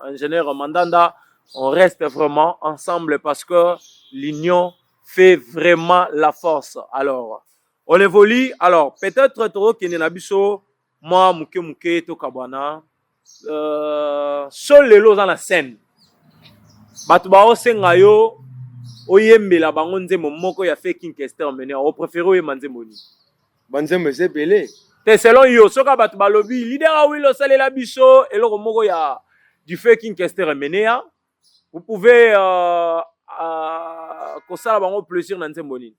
ingénieur Mandanda. On reste vraiment ensemble parce que l'union fait vraiment la force. Alors, on évolue. Alors, peut-être trop qu'il y a biso, moi, mouke, to kabana. Seul les lots dans la scène. Batouba o sengayo, oyembe la bangonze momoko ya fait Kester mené. On préfère oye manze moni. Manze mese belé. Te selon yo, soka batouba lobby, leader a wilo sale la biso, et le moko ya du fait Kester mené. Vous pouvez kosala bango plaisir na nzembo nini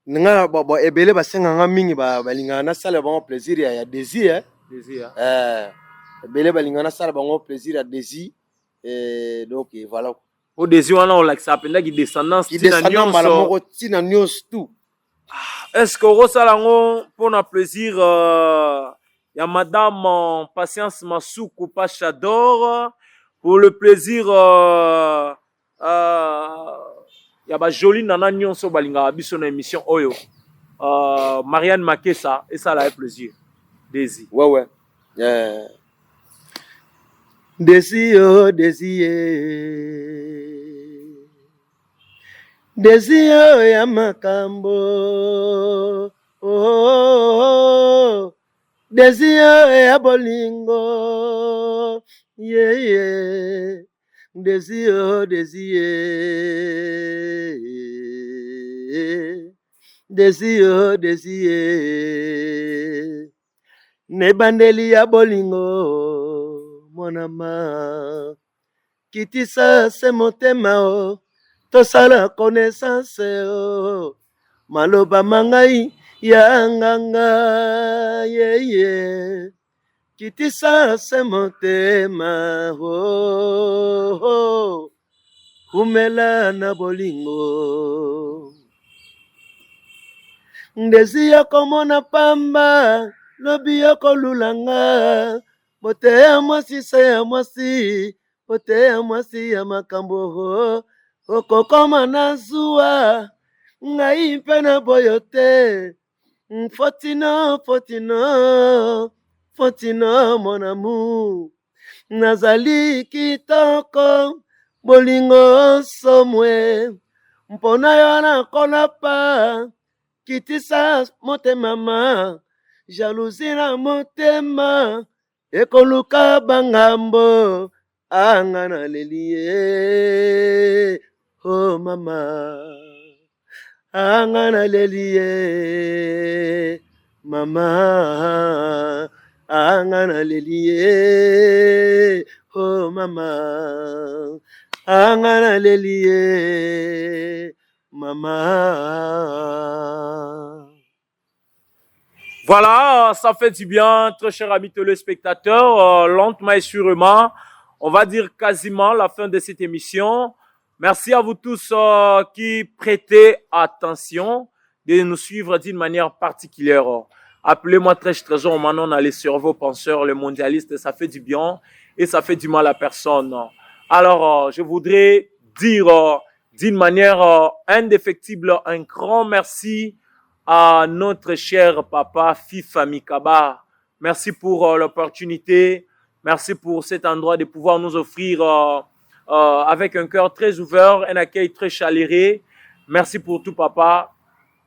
nga bo ebele basenga nga mingi balinga na sala bango plaisir ya désir désir ebele balinga na sala bango plaisir ya désir et donc voilà au désir wana on lakisa penda ki descendance tina nyos tout est-ce que rosala ngo pona plaisir ya madame Patience Masuku Pachador pour le plaisir ya ba joli nana nyonso balinga biso na émission oyo Marianne Makessa et ça là plaisir Désir ouais Désir Désir ya makambo Désir ya bolingo yeah Désir nebandeli ya bolingo monama kitisa se motema o tosala connaissance o maloba mangai ya nganga yeah kitisa se motema oh kumela na bolingo ndezi ya komona pamba lobi ya kolulanga bote ya mwasi se ya mwasi bote ya mwasi ya makambo okokoma na zuwa ngai mpe na boyo te Fotino mon amour nazali kitoko bolingo somwe mpona yo nakolapa kitisa motema mama jalousie na motema ekoluka bangambo anga na lelie oh mama anga na lelie mama anga na lelie oh mama Angana lelie maman. Voilà, ça fait du bien, très chers amis téléspectateurs. Lentement et sûrement, on va dire quasiment la fin de cette émission. Merci à vous tous qui prêtez attention de nous suivre d'une manière particulière. Appelez-moi Trésor Manon, les cerveaux penseurs, les mondialistes, ça fait du bien et ça fait du mal à personne. Alors, je voudrais dire d'une manière indéfectible un grand merci à notre cher papa FIFA Mikaba. Merci pour l'opportunité. Merci pour cet endroit de pouvoir nous offrir avec un cœur très ouvert, un accueil très chaleureux. Merci pour tout, papa.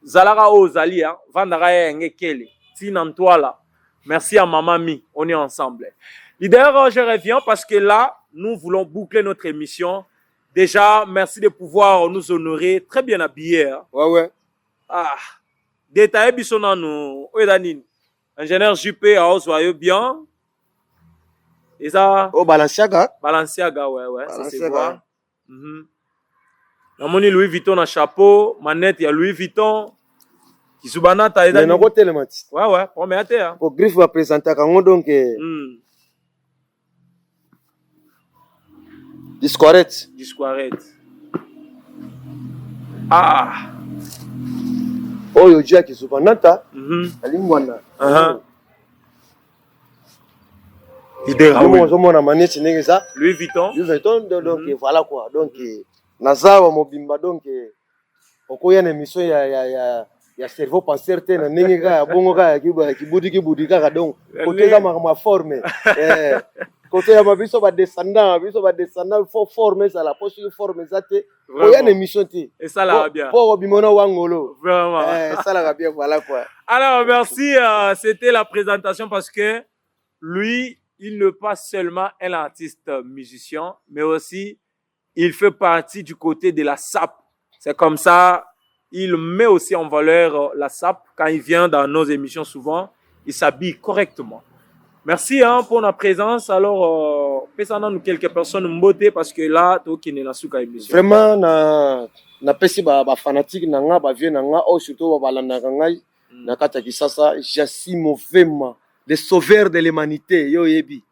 Zalara Ozali, Vandara Ngekele, Tinantoala. Merci à Maman Mi, on est ensemble. Leader, je reviens parce que là, nous voulons boucler notre émission. Déjà, merci de pouvoir nous honorer très bien habillés. Hein. Ouais. Ah, détaillé bisona nous. Oedanin. Ingénieur Juppé à Oswayo bien. Et ça. Oh, Balenciaga. Balenciaga, ouais, ça c'est vrai. Namoni Louis Vuitton na chapeau, manette il y a Louis Vuitton. Kisubana ta eda. Mais non télématique. Ouais, première terre. Au griffe va présenter quand donc Discourette. Ah. Oh, yo dia Kisubana ta. Alingwana. Idée Raoul. Nous sommes en manette c'est ça. Louis Vuitton donc voilà quoi. Donc nazawa mobimba donc okoya na émission ya cerveau penseur te na ndenge ka bongo ka kibudi ka donc côté za ma forme côté ya biso ba descendant faut former ça la poche forme ça te oya na émission te et ça là bien pour bimona wangolo vraiment ça là bien voilà quoi. Alors merci, c'était la présentation parce que lui il n'est pas seulement un artiste musicien mais aussi il fait partie du côté de la SAP. C'est comme ça, il met aussi en valeur la SAP. Quand il vient dans nos émissions souvent, il s'habille correctement. Merci pour la présence. Alors, faisons-nous quelques personnes beauté parce que là, tu es dans la émission. Vraiment, na pesi ba fanatique na nga ba vieux na nga o surtout ba balanda ngai na kata kisasa Jassimo Vema, le sauveur de l'humanité yo yebi.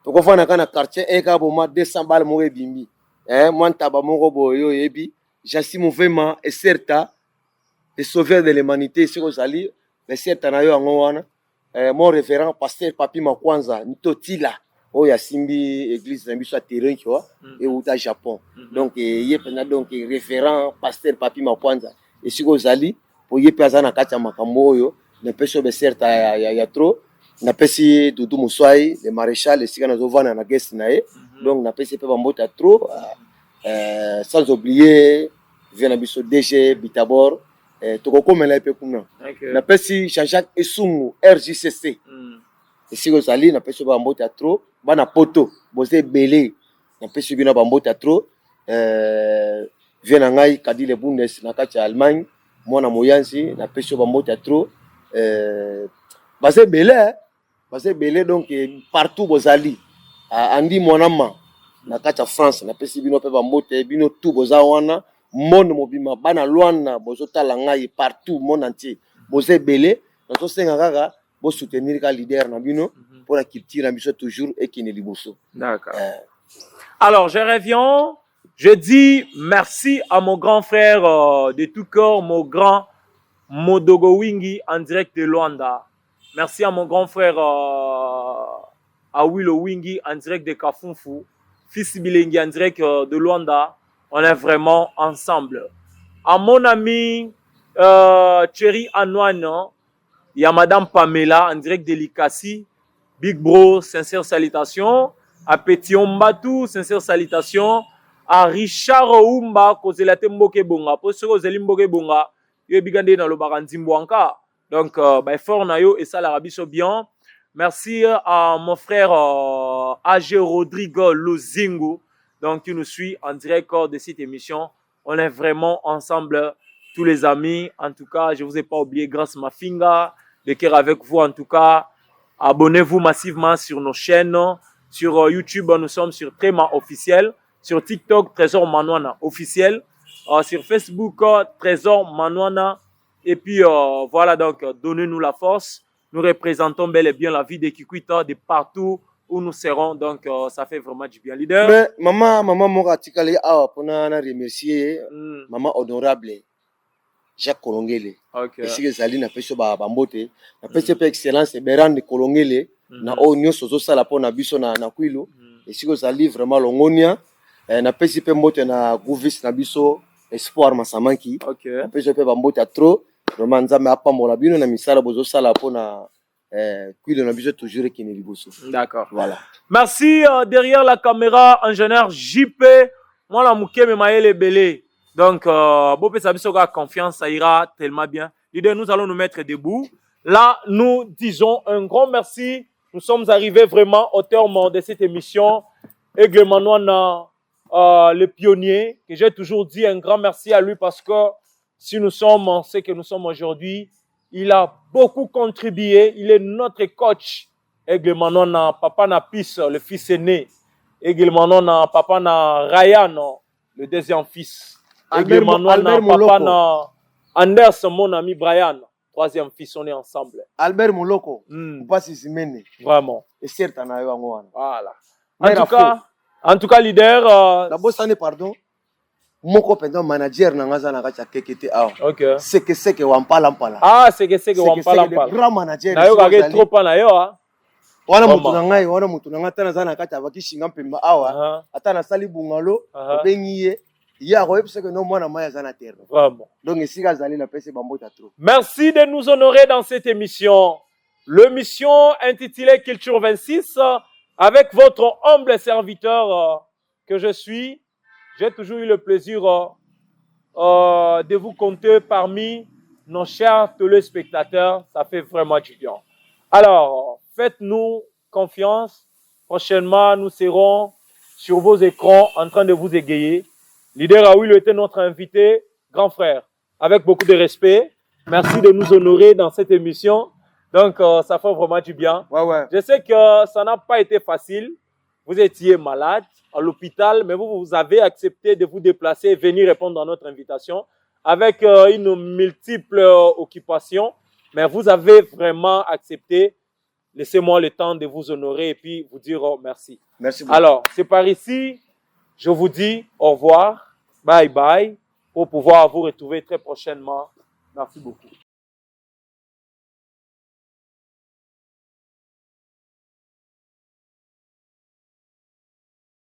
To ko fana kana quartier e ka bo ma 200 balles mo ebimbi. Mwanta ba moko boyo yebi Jassimo Vema et certa le sauveur de l'humanité c'est kozali le certa na yo ngwana mon référent pasteur Papi Makwanza Ntotila o ya simbi église na biso terrain qui wa et au Japon donc yepena donc référent pasteur Papi Makwanza et c'est kozali po yepa na kati ya makambo oyo na peso be certa ya trop na pesi Doudou Moussoai le maréchal et sika na zovana na guest na ye donc na pesi pe bambota trop sans oublier vient biso DG Bitabor toko komela pe kuna na pesi Jean-Jacques Esungu RJCC et si ozali na pesi bambota trop bana poto bosé belé na pesi bina bambota trop vient na ngai Kadile Bundes na kati ya Allemagne mwana moyanzi na pesi bambota trop basé belé donc partout bozali andi monama na kati ya France na pesi bino pe bambote bino tout boza wana monde mobima bana lwana bozotala ngai partout monde entier bozé belé na to senga kaka bo soutenir ka leader na bino pour la culture na biso toujours et qui ne liboso. D'accord. Alors je reviens, je dis merci à mon grand frère de tout cœur, mon grand Modogo Wingi en direct de Luanda. Merci à mon grand frère Awilo Wingi en direct de Kafunfu. Fils Bilengi en direct de Luanda. On est vraiment ensemble. À mon ami Thierry Anouane, il y a Madame Pamela en direct de Likasi. Big Bro, sincère salutation. À Petit Ombatou, sincère salutation. À Richard Oumba, Kozelate Mboke Bonga. Pour ceux qui Mboke Bonga, il y a Bigande dans le Baranzimboanka. Donc, fort Nayo et ça l'Arabie so bien. Merci à mon frère AG Rodrigo Lozingo, donc qui nous suit en direct de cette émission. On est vraiment ensemble, tous les amis. En tout cas, je ne vous ai pas oublié, grâce à ma finga, de cœur avec vous. En tout cas, abonnez-vous massivement sur nos chaînes. Sur YouTube, nous sommes sur Tréma officiel. Sur TikTok, Trésor Manouana officiel. Sur Facebook, Trésor Manouana. Et puis, voilà, donc, donnez-nous la force. Nous représentons bel et bien la vie de Kikwita de partout où nous serons. Donc, ça fait vraiment du bien. Leader. Mais maman, Mora Tikale, pour remercier maman honorable Jacques Kolongele. Et si les alliés n'ont pas fait bambote, n'ont pas fait excellence et Béran de Kolongele, na onyo sozo sala pour na biso na kuilo. Et si les alliés vraiment longonia, n'a pas fait mbote na gouvis na biso espoir masamanki. N'a pas fait bambote à trop. Vraiment, nzambe apambola bino na misala bozo sala pour na kuilo na biso toujours qui ne liboso. D'accord. Voilà. Merci derrière la caméra, ingénieur JP. Moi la mouké me maïle belé. Donc, Bopé Sabisoga confiance, ça ira tellement bien. Leader, nous allons nous mettre debout. Là, nous disons un grand merci. Nous sommes arrivés vraiment au terme de cette émission. Aigle Manouana, le pionnier, que j'ai toujours dit un grand merci à lui parce que si nous sommes ce que nous sommes aujourd'hui, il a beaucoup contribué. Il est notre coach. Aigle Manouana, papa na Pis, le fils aîné. Aigle Manouana, papa na Ryan, le deuxième fils. Albert papa na Anders, mon ami Brian, troisième fils, on est ensemble. Albert Mouloko, pas si vraiment. Et certain, voilà. En tout cas, leader. D'abord, ça n'est pardon. Mon copain manager n'a pas été ok. C'est que Wampala. Ah, c'est que Wampala. Grand manager. Na yo kage trop pa na yo ah. Wana mutu nanga tana zana kati abaki shinga mpemba awa ata na sali bungalo bengiye. Vraiment. Donc, merci de nous honorer dans cette émission. L'émission intitulée Culture 26, avec votre humble serviteur que je suis. J'ai toujours eu le plaisir de vous compter parmi nos chers téléspectateurs. Ça fait vraiment du bien. Alors, faites-nous confiance. Prochainement, nous serons sur vos écrans en train de vous égayer. Leader Raoul était notre invité, grand frère, avec beaucoup de respect. Merci de nous honorer dans cette émission. Donc, ça fait vraiment du bien. Ouais. Je sais que ça n'a pas été facile. Vous étiez malade à l'hôpital, mais vous avez accepté de vous déplacer et venir répondre à notre invitation avec une multiple occupation. Mais vous avez vraiment accepté. Laissez-moi le temps de vous honorer et puis vous dire merci. Merci beaucoup. Alors, c'est par ici. Je vous dis au revoir, bye bye, pour pouvoir vous retrouver très prochainement. Merci beaucoup.